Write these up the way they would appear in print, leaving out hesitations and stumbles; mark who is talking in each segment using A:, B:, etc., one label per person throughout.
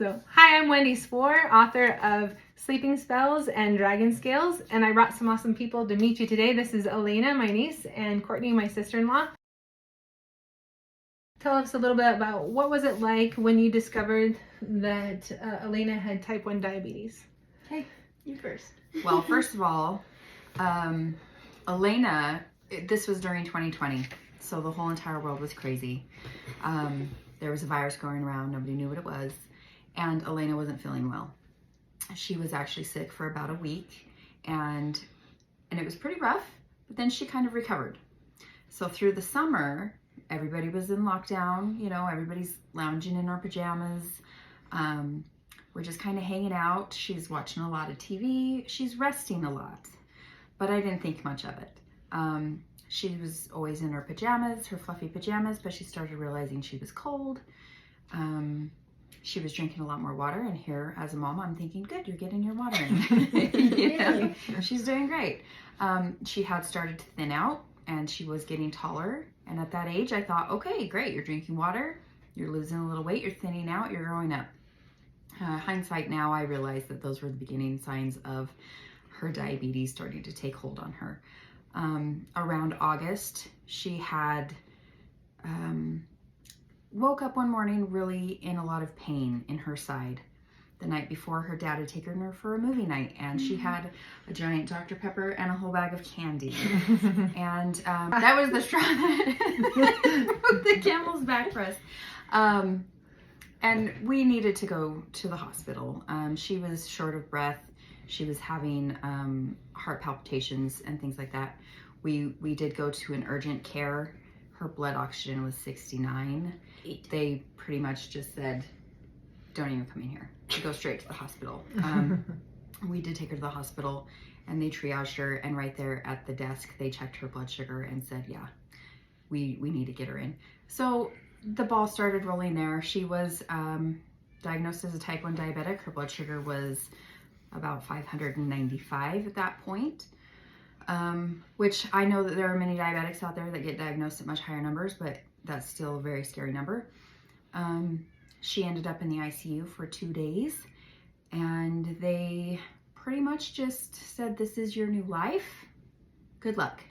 A: So, hi, I'm Wendy Swore, author of Sleeping Spells and Dragon Scales, and I brought some awesome people to meet you today. This is Alaina, my niece, and Courtney, my sister-in-law. Tell us a little bit about what was it like when you discovered that Alaina had type 1 diabetes.
B: Okay, you first.
C: Well, first of all, Alaina, this was during 2020, so the whole entire world was crazy. There was a virus going around, nobody knew what it was, and Alaina wasn't feeling well. She was actually sick for about a week, and it was pretty rough, but then she kind of recovered. So through the summer, everybody was in lockdown, you know, everybody's lounging in our pajamas. We're just kind of hanging out. She's watching a lot of TV. She's resting a lot, but I didn't think much of it. She was always in her pajamas, her fluffy pajamas, but she started realizing she was cold. She was drinking a lot more water, and here as a mom, I'm thinking, good, you're getting your water in. You know, she's doing great. She had started to thin out, and she was getting taller. And at that age, I thought, okay, great, you're drinking water, you're losing a little weight, you're thinning out, you're growing up. Hindsight now, I realize that those were the beginning signs of her diabetes starting to take hold on her. Around August, she had woke up one morning really in a lot of pain in her side. The night before, her dad had taken her for a movie night, and she had a giant Dr. Pepper and a whole bag of candy. And that was the straw that broke the camel's back for us. And we needed to go to the hospital. She was short of breath. She was having heart palpitations and things like that. We did go to an urgent care. Her blood oxygen was 69. They pretty much just said, don't even come in here. Go straight to the hospital. We did take her to the hospital, and they triaged her, and right there at the desk, they checked her blood sugar and said, yeah, we need to get her in. So the ball started rolling there. She was diagnosed as a type 1 diabetic. Her blood sugar was about 595 at that point, which I know that there are many diabetics out there that get diagnosed at much higher numbers, but that's still a very scary number. She ended up in the ICU for 2 days, and they pretty much just said, this is your new life. Good luck.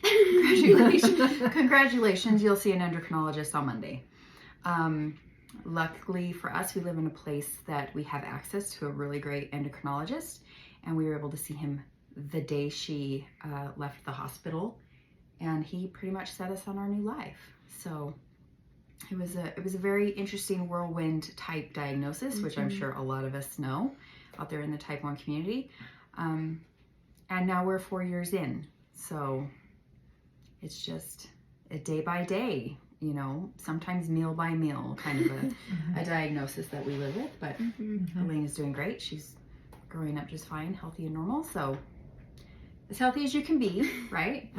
C: Congratulations. You'll see an endocrinologist on Monday. Luckily for us, we live in a place that we have access to a really great endocrinologist, and we were able to see him the day she left the hospital, and he pretty much set us on our new life. So it was a very interesting whirlwind type diagnosis, which I'm sure a lot of us know out there in the type 1 community. And now we're 4 years in, so it's just a day by day, you know, sometimes meal by meal kind of a diagnosis that we live with. But Alaina's doing great. She's growing up just fine, healthy and normal. So as healthy as you can be, right?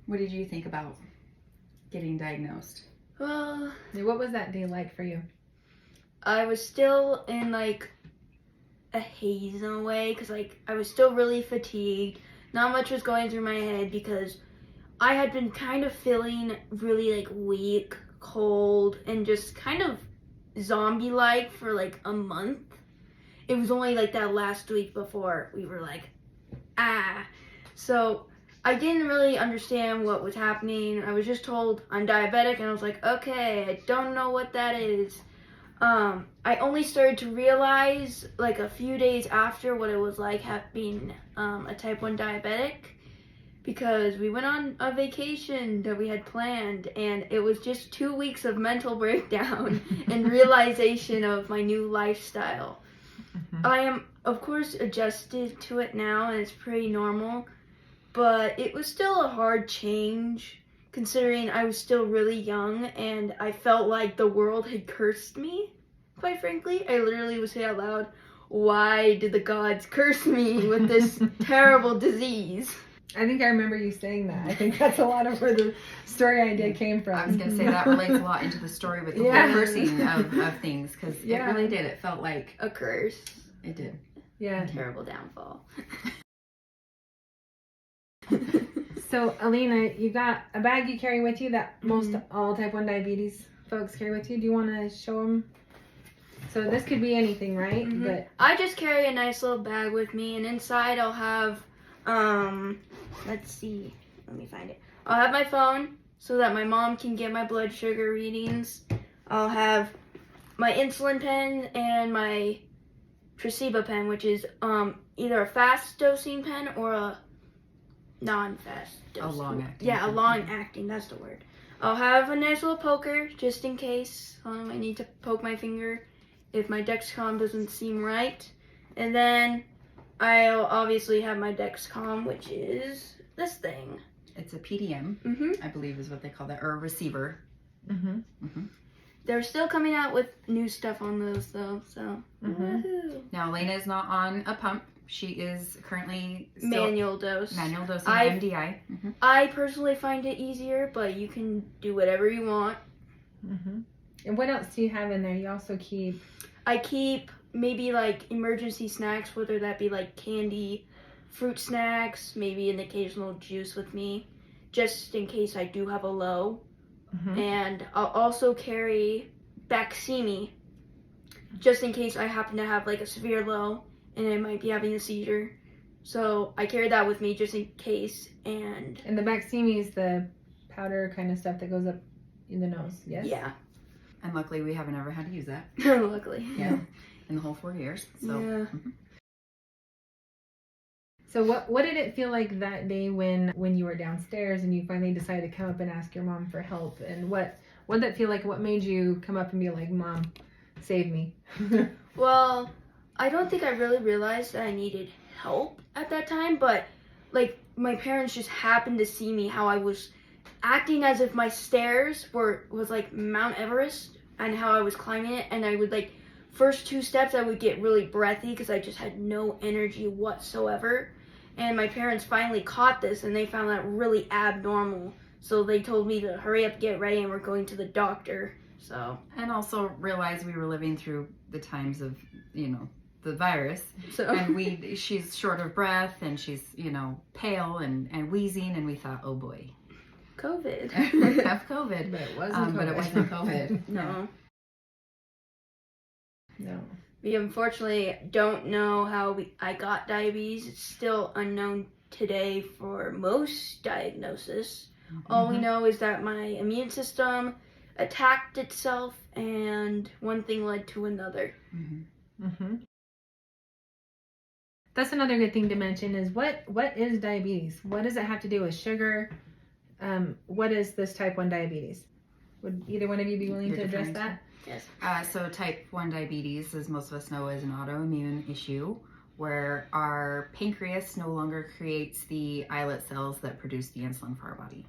C: What did you think about getting diagnosed?
B: Well,
A: What was that day like for you?
B: I was still in like a haze in a way, because like I was still really fatigued. Not much was going through my head because I had been kind of feeling really like weak, cold, and just kind of zombie-like for like a month. It was only like that last week before we were like, So I didn't really understand what was happening. I was just told I'm diabetic, and I was like, okay, I don't know what that is. I only started to realize like a few days after what it was like being a type 1 diabetic, because we went on a vacation that we had planned, and it was just 2 weeks of mental breakdown and realization of my new lifestyle. I am, of course, adjusted to it now, and it's pretty normal, but it was still a hard change considering I was still really young, and I felt like the world had cursed me, quite frankly. I literally would say out loud, why did the gods curse me with this terrible disease?
A: I think I remember you saying that. I think that's a lot of where the story idea came from.
C: I was going to say that relates a lot into the story with the whole cursing of things, because it really did. It felt like
B: a curse.
C: It did.
A: Yeah.
B: A terrible downfall.
A: So, Alaina, you got a bag you carry with you that most all type 1 diabetes folks carry with you? Do you want to show them? So this could be anything, right?
B: Mhm.
A: But
B: I just carry a nice little bag with me, and inside I'll have, let's see, let me find it. I'll have my phone so that my mom can get my blood sugar readings. I'll have my insulin pen and my Traceba pen, which is either a fast dosing pen or a non-fast dosing.
C: A long acting.
B: Yeah, a long acting, that's the word. I'll have a nice little poker just in case I need to poke my finger if my Dexcom doesn't seem right. And then I'll obviously have my Dexcom, which is this thing.
C: It's a PDM, I believe is what they call that, or a receiver.
B: They're still coming out with new stuff on those though, so woohoo.
C: Now, Alaina is not on a pump. She is currently still
B: Manual dose.
C: manual dosing
B: I-
C: MDI.
B: I personally find it easier, but you can do whatever you want.
A: And what else do you have in there? You also keep.
B: I keep maybe like emergency snacks, whether that be like candy, fruit snacks, maybe an occasional juice with me, just in case I do have a low. And I'll also carry Baqsimi, just in case I happen to have like a severe low and I might be having a seizure. So I carry that with me just in case. And
A: the Baqsimi is the powder kind of stuff that goes up in the nose. Yes.
B: yeah,
C: And luckily, we haven't ever had to use that.
B: luckily.
C: Yeah, in the whole 4 years. So.
B: Yeah.
A: So what did it feel like that day when you were downstairs and you finally decided to come up and ask your mom for help? And what did that feel like? What made you come up and be like, "Mom, save me"?
B: Well, I don't think I really realized that I needed help at that time, but like my parents just happened to see me how I was acting as if my stairs was like Mount Everest and how I was climbing it, and I would like first 2 steps I would get really breathy because I just had no energy whatsoever. And my parents finally caught this and they found that really abnormal. So they told me to hurry up, get ready, and we're going to the doctor. So.
C: And also realized we were living through the times of, the virus.
B: So.
C: And she's short of breath and she's, pale and wheezing. And we thought, oh boy.
B: COVID.
C: We have COVID.
A: But it wasn't COVID.
C: But it wasn't COVID.
B: No.
A: No.
B: We unfortunately don't know how I got diabetes. It's still unknown today for most diagnosis. All we know is that my immune system attacked itself and one thing led to another.
A: That's another good thing to mention is what is diabetes? What does it have to do with sugar? What is this type 1 diabetes? Would either one of you be willing
C: You're
A: to address
C: defining
A: that?
B: Yes.
C: So type 1 diabetes, as most of us know, is an autoimmune issue where our pancreas no longer creates the islet cells that produce the insulin for our body.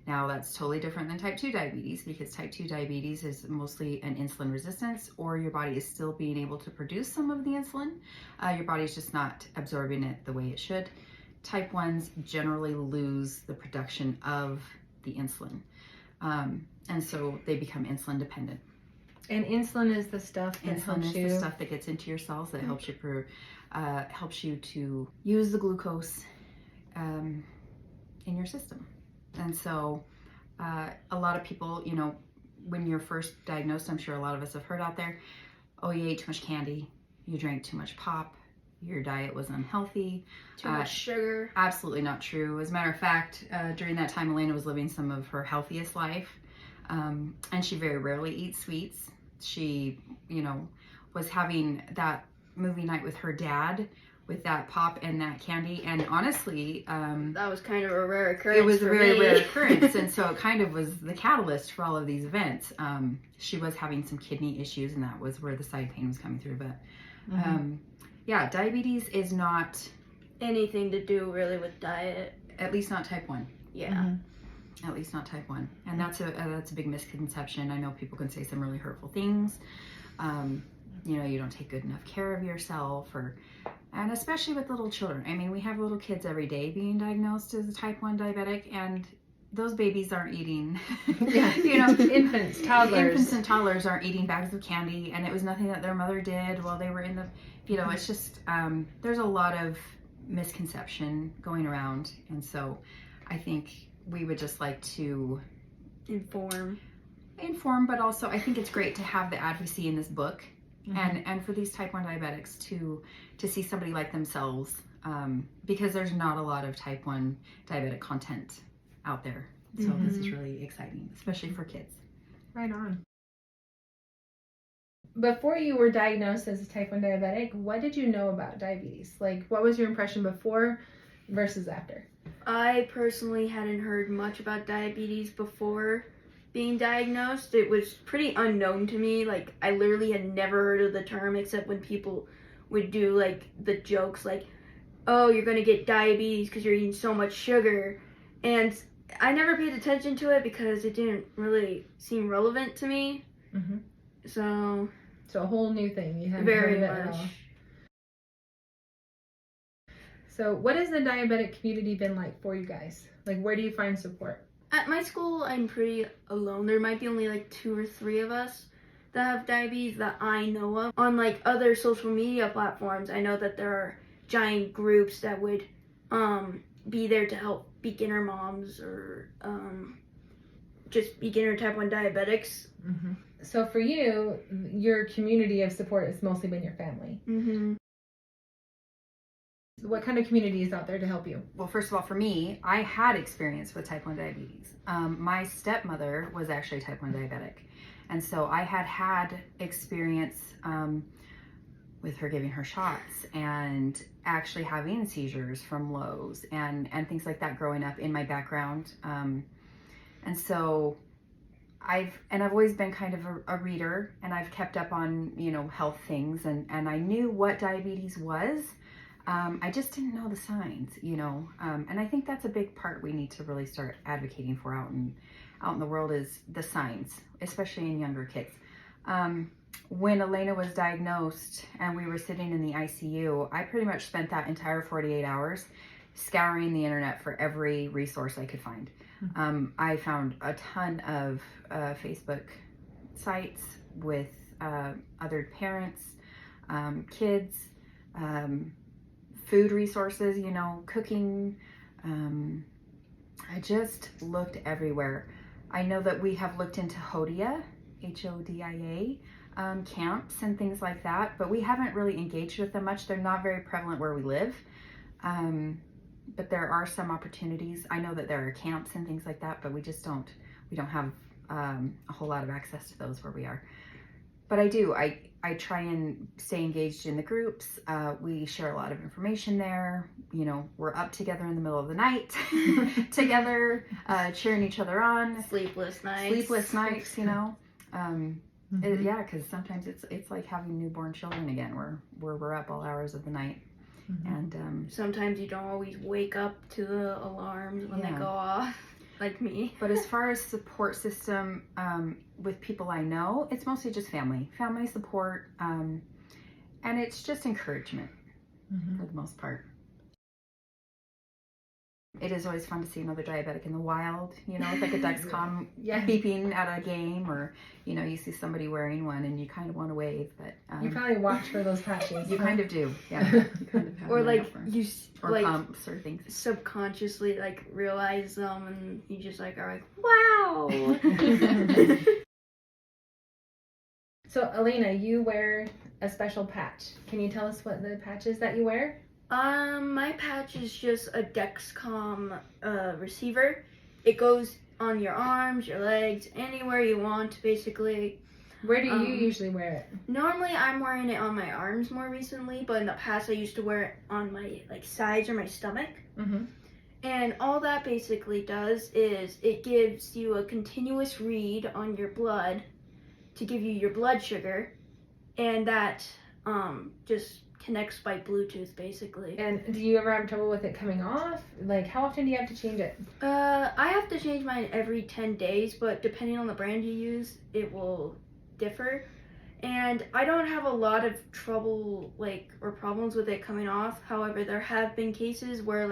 C: Now, that's totally different than type 2 diabetes because type 2 diabetes is mostly an insulin resistance, or your body is still being able to produce some of the insulin. Your body's just not absorbing it the way it should. Type 1s generally lose the production of the insulin. And so they become insulin dependent.
A: And insulin is the stuff that
C: Insulin
A: helps
C: is the stuff that gets into your cells that helps you to use the glucose in your system. And so a lot of people, when you're first diagnosed, I'm sure a lot of us have heard out there, oh, you ate too much candy, you drank too much pop, your diet was unhealthy.
B: Too much sugar.
C: Absolutely not true. As a matter of fact, during that time, Alaina was living some of her healthiest life. And she very rarely eats sweets. She, was having that movie night with her dad with that pop and that candy. And honestly,
B: that was kind of a rare occurrence.
C: It was a very rare
B: me.
C: occurrence. And so it kind of was the catalyst for all of these events. She was having some kidney issues, and that was where the side pain was coming through. But diabetes is not
B: anything to do really with diet.
C: At least not type 1.
B: Yeah.
C: At least not type 1. And that's a big misconception. I know people can say some really hurtful things. You don't take good enough care of yourself, and especially with little children. I mean, we have little kids every day being diagnosed as a type 1 diabetic, and those babies aren't eating,
A: infants, toddlers.
C: Infants and toddlers aren't eating bags of candy, and it was nothing that their mother did while they were in the, it's just, there's a lot of misconception going around. And so I think we would just like to
B: inform.
C: inform, but also I think it's great to have the advocacy in this book, and for these type 1 diabetics to see somebody like themselves, because there's not a lot of type 1 diabetic content out there. So this is really exciting, especially for kids.
A: Right on. Before you were diagnosed as a type 1 diabetic, what did you know about diabetes? Like, what was your impression before versus after?
B: I personally hadn't heard much about diabetes before being diagnosed. It was pretty unknown to me. Like, I literally had never heard of the term except when people would do, like, the jokes, like, oh, you're going to get diabetes because you're eating so much sugar. And I never paid attention to it because it didn't really seem relevant to me. So
A: a whole new thing. You hadn't
B: very
A: heard of it at
B: much.
A: all. So what has the diabetic community been like for you guys? Like, where do you find support?
B: At my school, I'm pretty alone. There might be only like 2 or 3 of us that have diabetes that I know of. On like other social media platforms, I know that there are giant groups that would be there to help beginner moms or just beginner type 1 diabetics.
A: So for you, your community of support has mostly been your family. What kind of community is out there to help you?
C: Well, first of all, for me, I had experience with type 1 diabetes. My stepmother was actually type 1 diabetic. And so I had experience with her giving her shots and actually having seizures from lows and things like that growing up in my background. And so I've always been kind of a reader, and I've kept up on, health things, and I knew what diabetes was. I just didn't know the signs, and I think that's a big part we need to really start advocating for out in the world is the signs, especially in younger kids. When Alaina was diagnosed and we were sitting in the ICU, I pretty much spent that entire 48 hours scouring the internet for every resource I could find. I found a ton of Facebook sites with other parents, kids, food resources, cooking. I just looked everywhere. I know that we have looked into HODIA, HODIA, camps and things like that, but we haven't really engaged with them much. They're not very prevalent where we live. But there are some opportunities. I know that there are camps and things like that, but we don't have a whole lot of access to those where we are. But I try and stay engaged in the groups. We share a lot of information there. We're up together in the middle of the night together, cheering each other on.
B: Sleepless nights.
C: Yeah, because sometimes it's like having newborn children again, where we're up all hours of the night. And
B: sometimes you don't always wake up to the alarms when they go off, like me.
C: But as far as support system with people I know, it's mostly just family support, and it's just encouragement for the most part. It is always fun to see another diabetic in the wild, with like a Dexcom beeping at a game, or you see somebody wearing one and you kind of want to wave, but
A: you probably watch for those patches.
C: You kind of do, yeah. You kind of have
B: or like you
C: or
B: like
C: pumps or things.
B: Subconsciously like realize them, and you just like are like, wow.
A: So Alaina, you wear a special patch. Can you tell us what the patch is that you wear?
B: My patch is just a Dexcom receiver. It goes on your arms, your legs, anywhere you want, basically.
A: Where do you usually wear it?
B: Normally, I'm wearing it on my arms more recently, but in the past, I used to wear it on my sides or my stomach. And all that basically does is it gives you a continuous read on your blood to give you your blood sugar, and that just connects by Bluetooth, basically.
A: And do you ever have trouble with it coming off? Like, how often do you have to change it?
B: I have to change mine every 10 days, but depending on the brand you use, it will differ. And I don't have a lot of trouble, or problems with it coming off. However, there have been cases where,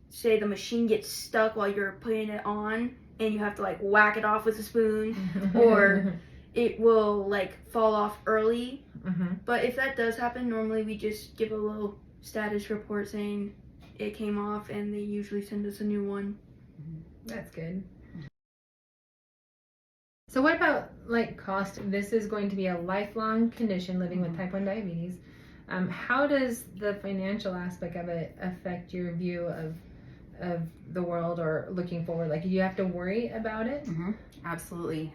B: say the machine gets stuck while you're putting it on, and you have to, whack it off with a spoon, or it will, fall off early. But if that does happen, normally we just give a little status report saying it came off, and they usually send us a new one.
A: That's good. So what about like cost? This is going to be a lifelong condition, living with type 1 diabetes. How does the financial aspect of it affect your view of the world or looking forward? Like, do you have to worry about it?
C: Absolutely.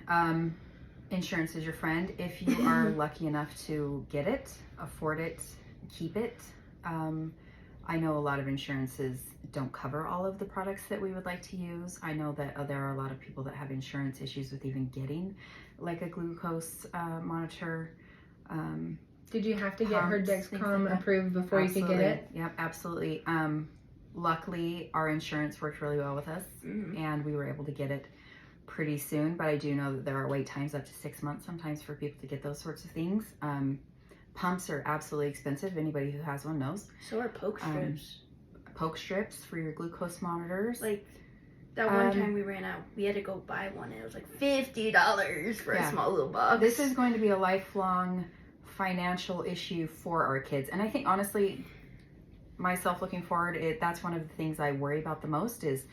C: Insurance is your friend if you are lucky enough to get it, afford it, keep it. I know a lot of insurances don't cover all of the products that we would like to use. I know that there are a lot of people that have insurance issues with even getting like a glucose monitor.
A: Did you have to get her
C: Pumps, things
A: Dexcom
C: like that.
A: approved before you could get it?
C: Yep, absolutely. Luckily, our insurance worked really well with us, and we were able to get it pretty soon. But I do know that there are wait times up to 6 months sometimes for people to get those sorts of things. Pumps are absolutely expensive. Anybody who has one knows.
B: So are poke strips.
C: Poke strips for your glucose monitors.
B: Like that one time we ran out, we had to go buy one, and it was like $50 for a small little box.
C: This is going to be a lifelong financial issue for our kids, and I think honestly, myself looking forward, that's one of the things I worry about the most is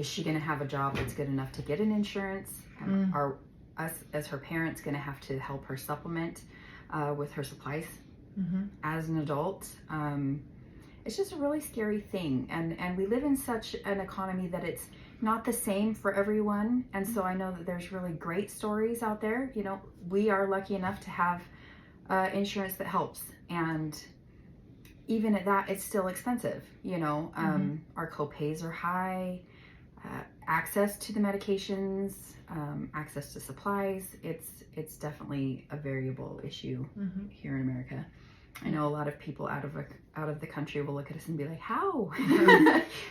C: she going to have a job that's good enough to get an insurance? Are us as her parents going to have to help her supplement with her supplies as an adult? It's just a really scary thing, and we live in such an economy that it's not the same for everyone. And so I know that there's really great stories out there. You know, we are lucky enough to have insurance that helps, and even at that, it's still expensive. You know, our co-pays are high. Access to the medications, access to supplies, it's definitely a variable issue here in America. I know a lot of people out of the country will look at us and be like, how?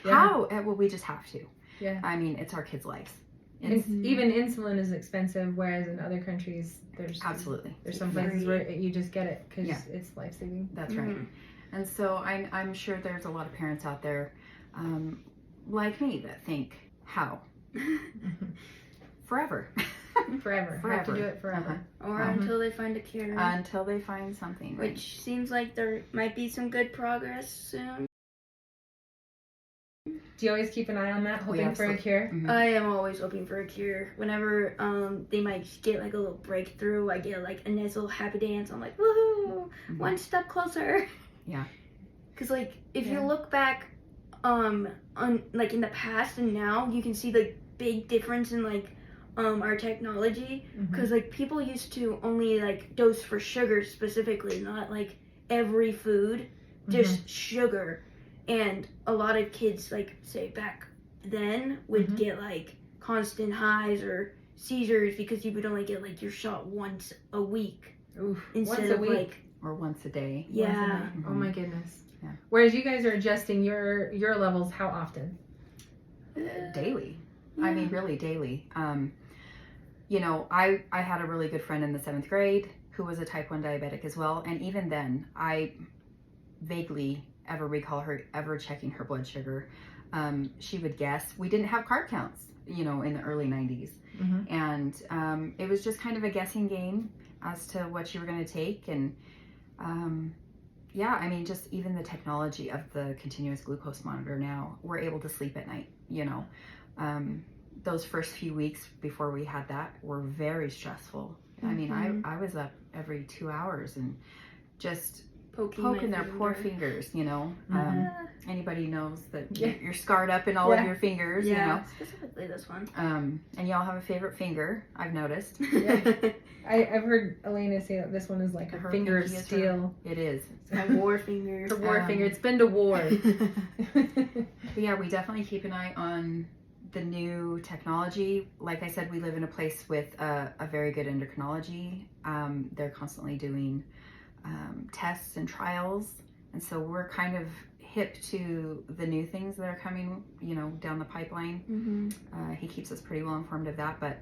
C: How? Well, we just have to.
A: Yeah.
C: I mean, it's our kids' lives.
A: Even insulin is expensive, whereas in other countries, there's some places where you just get it because it's life-saving.
C: That's right. And so I'm sure there's a lot of parents out there like me that think, how? Forever.
A: Forever. Have to do it forever.
B: Or until they find a cure.
C: Until they find something.
B: Which seems like there might be some good progress soon.
A: Do you always keep an eye on that, hoping for a cure?
B: I am always hoping for a cure. Whenever they might get like a little breakthrough, I get like a nice little happy dance. I'm like, woohoo! One step closer.
C: Yeah.
B: Because like if you look back on like in the past and now, you can see the big difference in like our technology. Because like people used to only like dose for sugar specifically, not like every food, just sugar. And a lot of kids, like say back then, would get like constant highs or seizures because you would only get like your shot once a week. Instead
A: once a
B: of
A: week?
B: like
C: or once a day.
B: Yeah.
A: Oh my goodness.
C: Yeah.
A: Whereas you guys are adjusting your levels how often?
C: Daily. I mean, really daily. You know, I had a really good friend in the 7th grade who was a type 1 diabetic as well. And even then, I vaguely ever recall her ever checking her blood sugar. She would guess. We didn't have carb counts, you know, in the early 90s. And it was just kind of a guessing game as to what you were going to take. And yeah, I mean, just even the technology of the continuous glucose monitor now, we're able to sleep at night, you know. Those first few weeks before we had that were very stressful. I mean, I was up every 2 hours and just poking their poor fingers, you know. Anybody knows that you're scarred up in all of your fingers, you know.
B: Specifically this one.
C: And y'all have a favorite finger, I've noticed.
A: I've heard Alaina say that this one is like her finger of steel.
C: It is.
B: My war finger.
A: Her war finger. It's been to war.
C: But yeah, we definitely keep an eye on the new technology. Like I said, we live in a place with a very good endocrinology. They're constantly doing tests and trials, and so we're kind of hip to the new things that are coming, you know, down the pipeline. He keeps us pretty well informed of that, but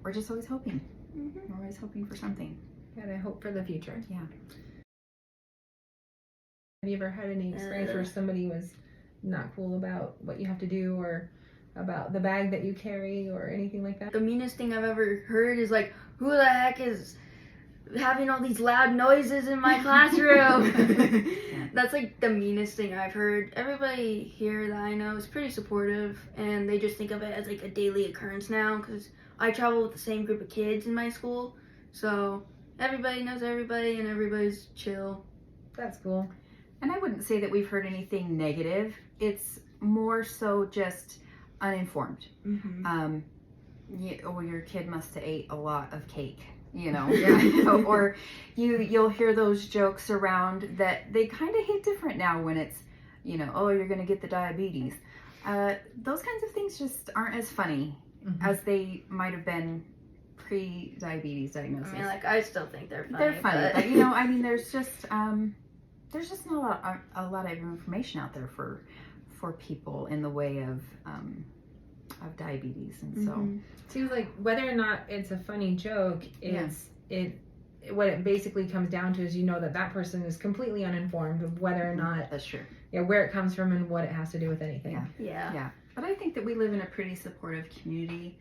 C: we're just always hoping. We're always hoping for something.
A: Gotta hope for the future.
C: Yeah.
A: Have you ever had any experience where somebody was not cool about what you have to do or about the bag that you carry or anything like that?
B: The meanest thing I've ever heard is like, who the heck is having all these loud noises in my classroom. That's like the meanest thing I've heard. Everybody here that I know is pretty supportive, and they just think of it as like a daily occurrence now because I travel with the same group of kids in my school, so everybody knows everybody and everybody's chill.
A: That's cool.
C: And I wouldn't say that we've heard anything negative. It's more so just uninformed.
B: Mm-hmm.
C: Your kid must have ate a lot of cake,
A: Yeah.
C: or you'll hear those jokes around that they kind of hit different now when it's, oh, you're going to get the diabetes. Those kinds of things just aren't as funny as they might have been pre-diabetes diagnosis.
B: I mean, like, I still think they're funny.
C: They're funny, but I mean, there's just not a lot of information out there for people in the way of diabetes, and so
A: Seems like whether or not it's a funny joke, what it basically comes down to is that person is completely uninformed of whether or not
C: that's true.
A: Yeah, where it comes from and what it has to do with anything.
B: Yeah.
C: But I think that we live in a pretty supportive community.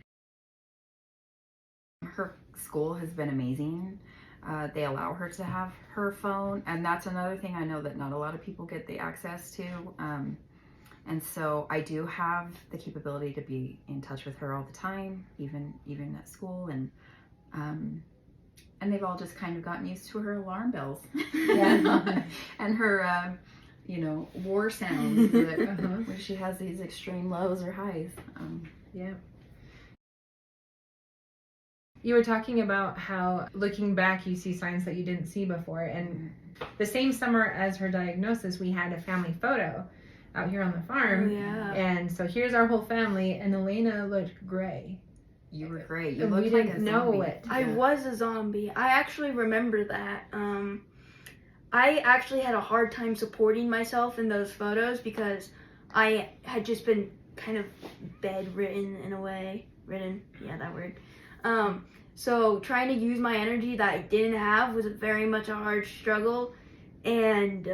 C: Her school has been amazing. They allow her to have her phone, and that's another thing I know that not a lot of people get the access to. And so I do have the capability to be in touch with her all the time, even at school, and they've all just kind of gotten used to her alarm bells, and her war sounds where she has these extreme lows or highs.
A: You were talking about how looking back you see signs that you didn't see before, and the same summer as her diagnosis we had a family photo out here on the farm. And so here's our whole family, and Alaina looked gray.
C: You were great. You
A: And
C: looked
A: we
C: like
A: didn't
C: a
A: know
C: zombie.
A: it.
B: I was a zombie. I actually remember that. I actually had a hard time supporting myself in those photos because I had just been kind of bedridden in a way. That word. So trying to use my energy that I didn't have was very much a hard struggle. And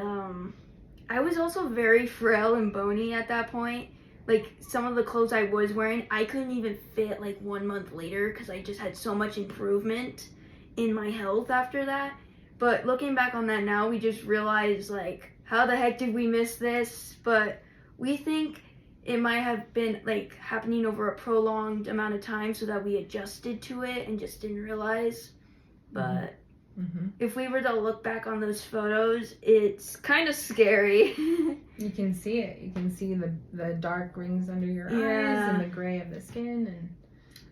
B: I was also very frail and bony at that point. Like, some of the clothes I was wearing, I couldn't even fit, like, 1 month later because I just had so much improvement in my health after that. But looking back on that now, we just realize, like, how the heck did we miss this? But we think it might have been, like, happening over a prolonged amount of time so that we adjusted to it and just didn't realize. But if we were to look back on those photos, it's kind of scary.
A: You can see it. You can see the dark rings under your eyes and the gray of the skin and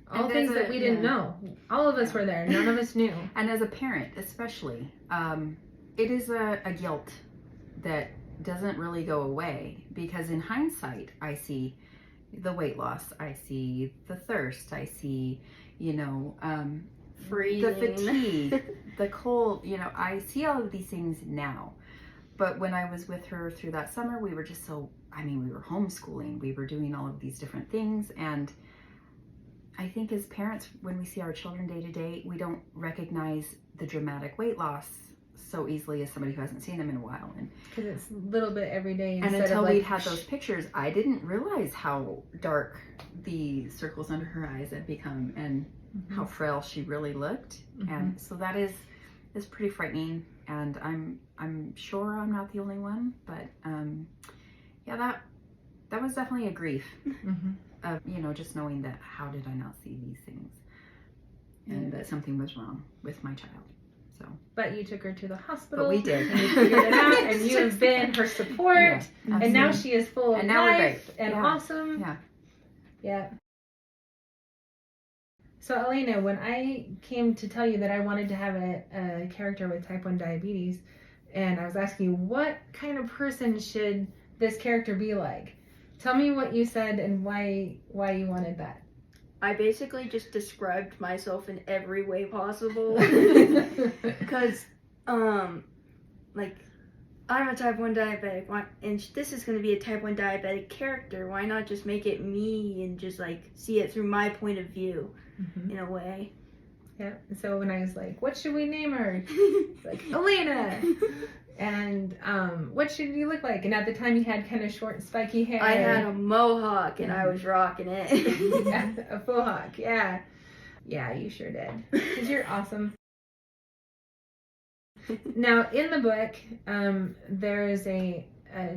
A: all things that we didn't know. All of us were there. None of us knew.
C: And as a parent, especially, it is a guilt that doesn't really go away, because in hindsight, I see the weight loss, I see the thirst, I see,
B: Freezing.
C: the fatigue, the cold, I see all of these things now. But when I was with her through that summer, we were just we were homeschooling, we were doing all of these different things. And I think as parents, when we see our children day to day, we don't recognize the dramatic weight loss so easily as somebody who hasn't seen them in a while. And
A: because it's a little bit every day.
C: And until we had those pictures, I didn't realize how dark the circles under her eyes had become and how frail she really looked. And so that is pretty frightening. And I'm sure I'm not the only one, but that was definitely a grief of just knowing that how did I not see these things, and that something was wrong with my child. So,
A: but you took her to the hospital.
C: But we did,
A: and you figured it out, and you have been her support, and now she is full of life and awesome. Yeah. So Alaina, when I came to tell you that I wanted to have a character with type 1 diabetes, and I was asking you what kind of person should this character be like, tell me what you said and why you wanted that.
B: I basically just described myself in every way possible. Because, like, I'm a type 1 diabetic, and this is going to be a type 1 diabetic character. Why not just make it me and just, like, see it through my point of view in a way?
A: Yeah, so when I was like, what should we name her? It's like, Alaina! And what should you look like? And at the time you had kind of short, spiky hair.
B: I had a mohawk, and I was rocking it.
A: Yeah, a faux hawk, yeah. Yeah, you sure did. Because you're awesome. Now, in the book, there is a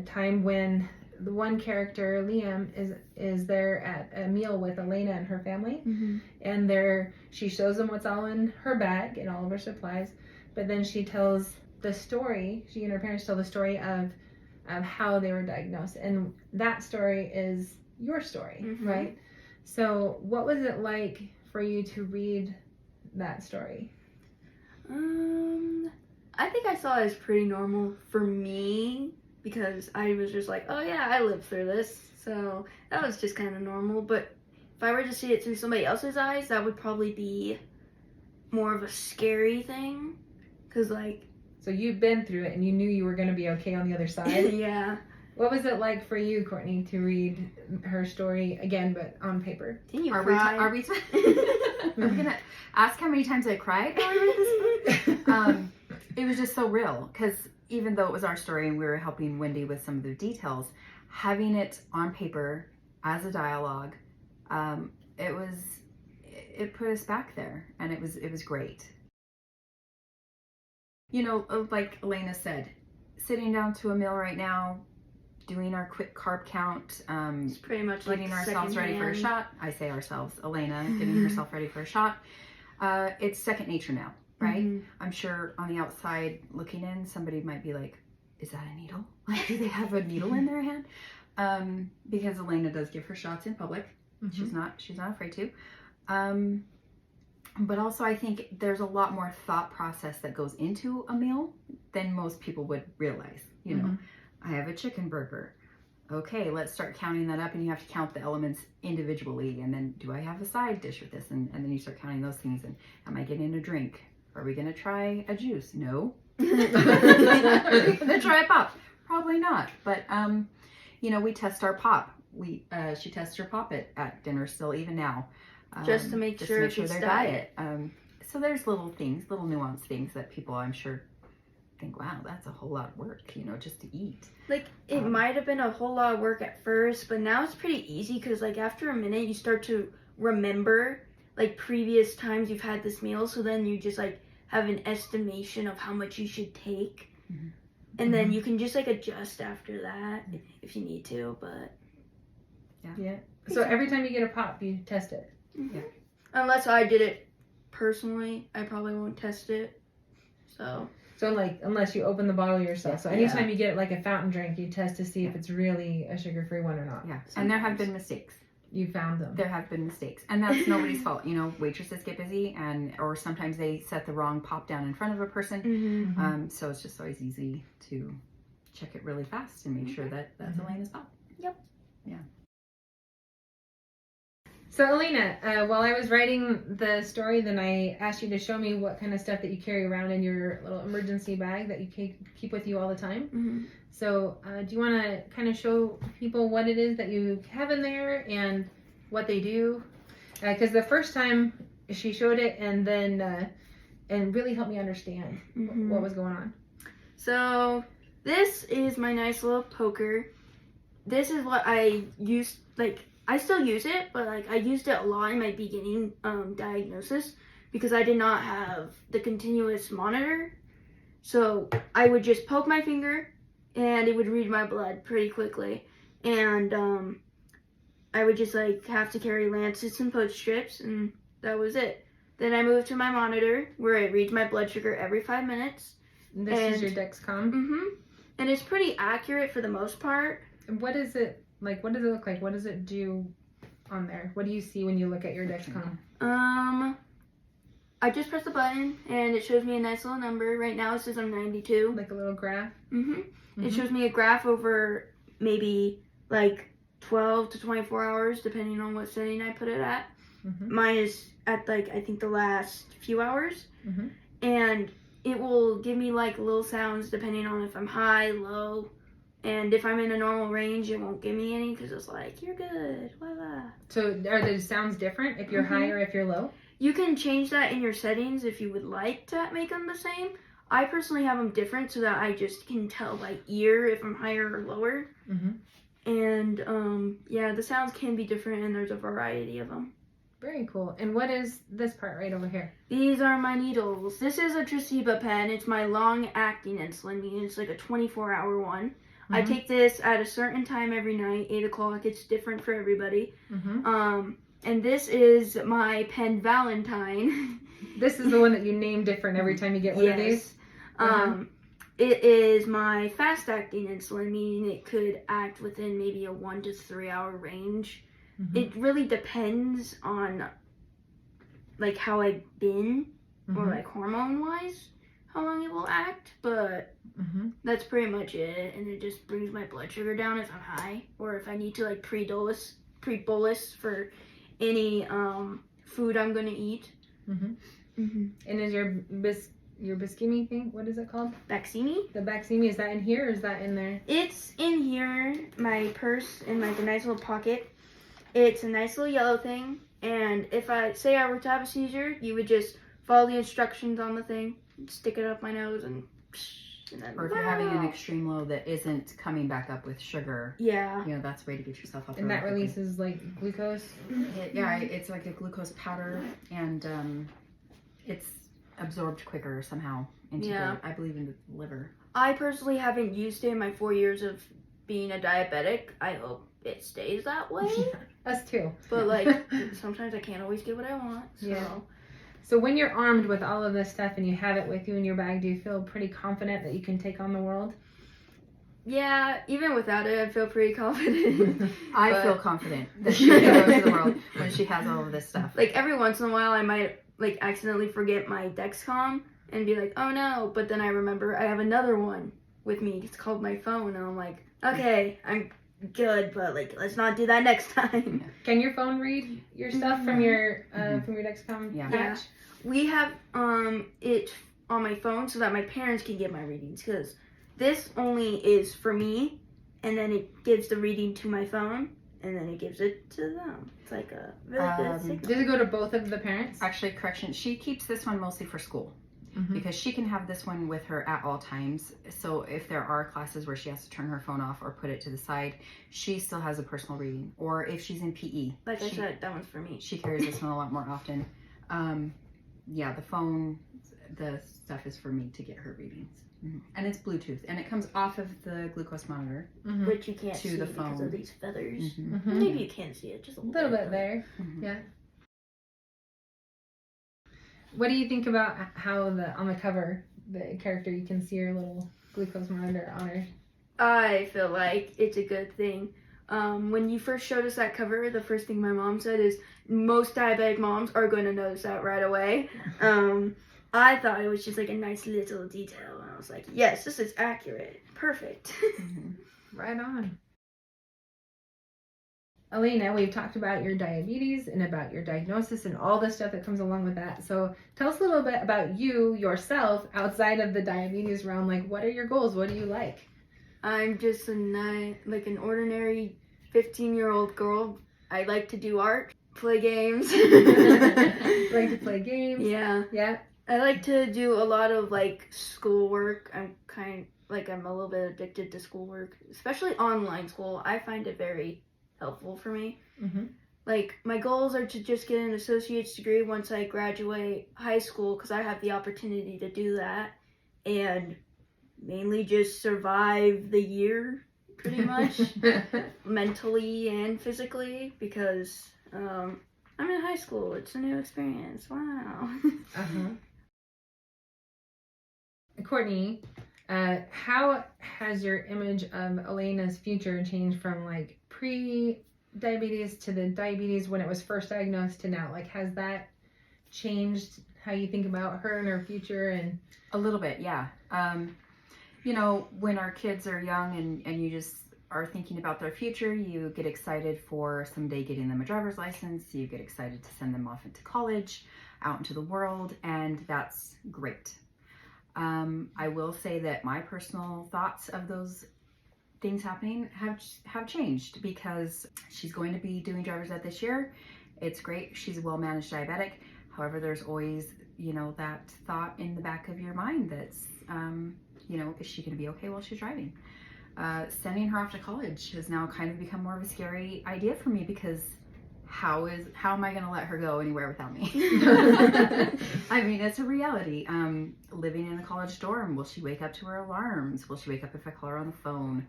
A: time when the one character, Liam, is there at a meal with Alaina and her family, and she shows them what's all in her bag and all of her supplies, but then she tells the story. She and her parents tell the story of how they were diagnosed, and that story is your story, right? So, what was it like for you to read that story?
B: I think I saw it as pretty normal for me because I was just like, oh yeah, I lived through this, so that was just kind of normal. But if I were to see it through somebody else's eyes, that would probably be more of a scary thing, because like.
A: So you've been through it and you knew you were going to be okay on the other side.
B: Yeah.
A: What was it like for you, Courtney, to read her story again, but on paper?
B: Can you
C: Are
B: cry?
C: we gonna ask how many times I cried while I read this book? It was just so real, because even though it was our story and we were helping Wendy with some of the details, having it on paper as a dialogue, it put us back there, and it was great. You know, like Alaina said, sitting down to a meal right now, doing our quick carb count,
B: it's pretty much
C: getting
B: like
C: ourselves ready for a shot. I say ourselves, Alaina, getting herself ready for a shot. It's second nature now, right? I'm sure on the outside looking in, somebody might be like, is that a needle? Like, do they have a needle in their hand? Because Alaina does give her shots in public. She's not afraid to. But also, I think there's a lot more thought process that goes into a meal than most people would realize. You know, I have a chicken burger. Okay, let's start counting that up, and you have to count the elements individually. And then, do I have a side dish with this? And then you start counting those things. And am I getting a drink? Are we going to try a juice? No. Are we going to try a pop? Probably not. But, you know, we test our pop. She tests her pop at dinner still, even now.
B: Just to make sure
C: their diet. So there's little things, little nuanced things that people, I'm sure, think, wow, that's a whole lot of work, you know, just to eat.
B: Like, it might have been a whole lot of work at first, but now it's pretty easy, because like after a minute you start to remember like previous times you've had this meal, so then you just like have an estimation of how much you should take, and then you can just like adjust after that if you need to. But
A: yeah. So every time you get a pop, you test it.
C: Yeah.
B: Unless I did it personally, I probably won't test it. So
A: like, unless you open the bottle yourself. So anytime you get like a fountain drink, you test to see if it's really a sugar-free one or not.
C: Yeah. And there have been mistakes.
A: You found them.
C: There have been mistakes, and that's nobody's fault. You know, waitresses get busy, or sometimes they set the wrong pop down in front of a person. So it's just always easy to check it really fast and make sure that that's Alaina's pop.
B: Yep.
C: Yeah.
A: So Alaina, while I was writing the story, then I asked you to show me what kind of stuff that you carry around in your little emergency bag that you keep with you all the time. So do you want to kind of show people what it is that you have in there and what they do? Because the first time she showed it, and then and really helped me understand what was going on. So
B: this is my nice little poker. This is what I used, like, I still use it, but like I used it a lot in my beginning diagnosis, because I did not have the continuous monitor. So I would just poke my finger and it would read my blood pretty quickly. And I would just like have to carry lancets and post strips, and that was it. Then I moved to my monitor where it reads my blood sugar every 5 minutes.
A: This is your Dexcom?
B: And it's pretty accurate for the most part.
A: And what is it? Like, what does it look like? What does it do on there? What do you see when you look at your Dexcom?
B: I just press the button and it shows me a nice little number. Right now it says I'm 92.
A: Like a little graph?
B: It shows me a graph over maybe like 12 to 24 hours, depending on what setting I put it at. Mine is at like, I think the last few hours. And it will give me like little sounds depending on if I'm high, low. And if I'm in a normal range, it won't give me any, because it's like, you're good, blah, blah.
A: So are the sounds different if you're high or if you're low?
B: You can change that in your settings if you would like to make them the same. I personally have them different so that I just can tell by ear if I'm higher or lower. And yeah, the sounds can be different, and there's a variety of them.
A: Very cool. And what is this part right over here?
B: These are my needles. This is a Tresiba pen. It's my long-acting insulin, meaning it's like a 24-hour one. I take this at a certain time every night, 8 o'clock. It's different for everybody. And this is my pen Valentine.
A: This is the one that you name different every time you get one of these?
B: It is my fast-acting insulin, meaning it could act within maybe a 1 to 3 hour range. It really depends on like how I've been or like hormone-wise how long it will act, but that's pretty much it. And it just brings my blood sugar down if I'm high or if I need to like pre-bolus for any food I'm gonna eat.
A: And is your Baqsimi thing, what is it called?
B: Baqsimi?
A: The Baqsimi, is that in here or is that in there?
B: It's in here, my purse, in like a nice little pocket. It's a nice little yellow thing, and if I were to have a seizure, you would just follow the instructions on the thing, stick it up my nose, and then,
C: or if you're having an extreme low that isn't coming back up with sugar, that's the way to get yourself up.
A: And that releases like glucose?
C: It's like a glucose powder, and it's absorbed quicker somehow into I believe in the liver.
B: I personally haven't used it in my 4 years of being a diabetic. I hope it stays that way.
A: Us too.
B: But like sometimes I can't always get what I want. So.
A: So when you're armed with all of this stuff and you have it with you in your bag, do you feel pretty confident that you can take on the world?
B: Yeah, even without it, I feel pretty confident.
C: I feel confident that she can go to the world when she has all of this stuff.
B: Like every once in a while, I might like accidentally forget my Dexcom and be like, oh no, but then I remember I have another one with me. It's called my phone, and I'm like, okay, I'm good, but like let's not do that next time.
A: Can your phone read your stuff from your Dexcom patch?
B: We have it on my phone so that my parents can get my readings, because this only is for me, and then it gives the reading to my phone, and then it gives it to them. It's like a really good signal.
A: Does it go to both of the parents?
C: Actually, correction, she keeps this one mostly for school. Because she can have this one with her at all times. So if there are classes where she has to turn her phone off or put it to the side, she still has a personal reading. Or if she's in PE.
B: Like I said, that one's for me.
C: She carries this one a lot more often. The phone, the stuff is for me to get her readings. And it's Bluetooth. And it comes off of the glucose monitor.
B: Which you can't see
C: the phone.
B: because of these feathers. Maybe you can see it just a
A: little bit there. Yeah. What do you think about how on the cover, the character, you can see her little glucose monitor on her?
B: I feel like it's a good thing. When you first showed us that cover, the first thing my mom said is most diabetic moms are going to notice that right away. I thought it was just like a nice little detail. And I was like, yes, this is accurate. Perfect.
A: Right on. Alaina, we've talked about your diabetes and about your diagnosis and all the stuff that comes along with that. So tell us a little bit about you, yourself, outside of the diabetes realm. Like, what are your goals? What do you like?
B: I'm just an ordinary 15-year-old girl. I like to do art, play games.
A: Like to play games?
B: Yeah.
A: Yeah.
B: I like to do a lot of like schoolwork. I'm a little bit addicted to schoolwork, especially online school. I find it very helpful for me. Like my goals are to just get an associate's degree once I graduate high school, because I have the opportunity to do that, and mainly just survive the year pretty much mentally and physically, because I'm in high school. It's a new experience. Wow.
A: Courtney, how has your image of Alaina's future changed from like pre-diabetes to the diabetes when it was first diagnosed to now? Like, has that changed how you think about her and her future? And
C: a little bit, yeah. When our kids are young and you just are thinking about their future, you get excited for someday getting them a driver's license. You get excited to send them off into college, out into the world, and that's great. I will say that my personal thoughts of those things happening have changed, because she's going to be doing driver's ed this year. It's great. She's a well-managed diabetic. However, there's always, that thought in the back of your mind that's, is she going to be okay while she's driving? Sending her off to college has now kind of become more of a scary idea for me, because how am I going to let her go anywhere without me? I mean, it's a reality. Living in a college dorm, will she wake up to her alarms? Will she wake up if I call her on the phone?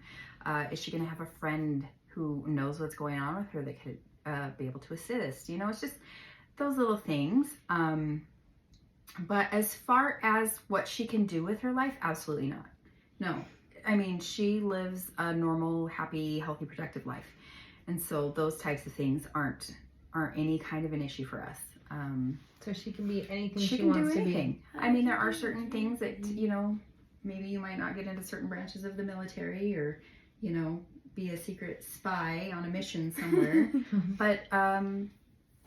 C: Is she going to have a friend who knows what's going on with her that could be able to assist? You know, it's just those little things. But as far as what she can do with her life, absolutely not. No. I mean, she lives a normal, happy, healthy, productive life. And so those types of things aren't any kind of an issue for us.
A: So she can be anything
C: She
A: she
C: can
A: wants
C: do
A: to be.
C: anything. I mean, there are certain things that, you know, maybe you might not get into certain branches of the military or, you know, be a secret spy on a mission somewhere. But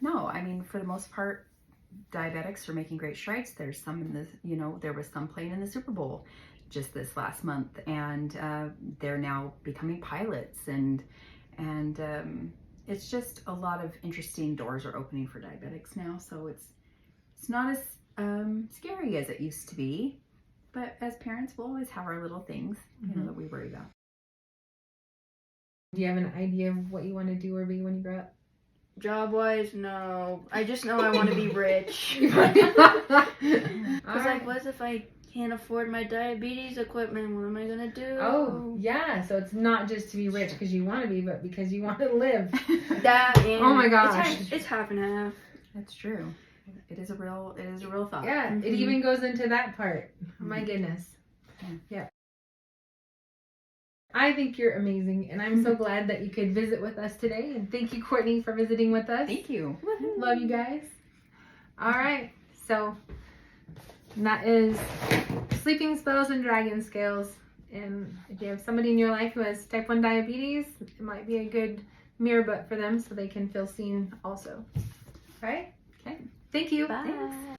C: no, I mean, for the most part, diabetics are making great strides. There's some in the, you know, there was some playing in the Super Bowl just this last month, and they're now becoming pilots, and it's just a lot of interesting doors are opening for diabetics now. So it's not as scary as it used to be, but as parents, we'll always have our little things, you know, that we worry about.
A: Do you have an idea of what you want to do or be when you grow up?
B: Job-wise, no. I just know I want to be rich.
A: All
B: Because, like, what if I can't afford my diabetes equipment? What am I going to do?
A: Oh, yeah. So it's not just to be rich because you want to be, but because you want to live.
B: That and
A: Oh my gosh.
B: It's half and half.
C: That's true. It is a real thought.
A: Yeah, it even goes into that part. Oh my goodness. Yeah. I think you're amazing, and I'm so glad that you could visit with us today. And thank you, Courtney, for visiting with us.
C: Thank you.
A: Love you guys. All right, so that is sleeping spells and dragon scales. And if you have somebody in your life who has type 1 diabetes, it might be a good mirror book for them so they can feel seen also. All right?
C: Okay.
A: Thank you.
B: Bye.
C: Thanks.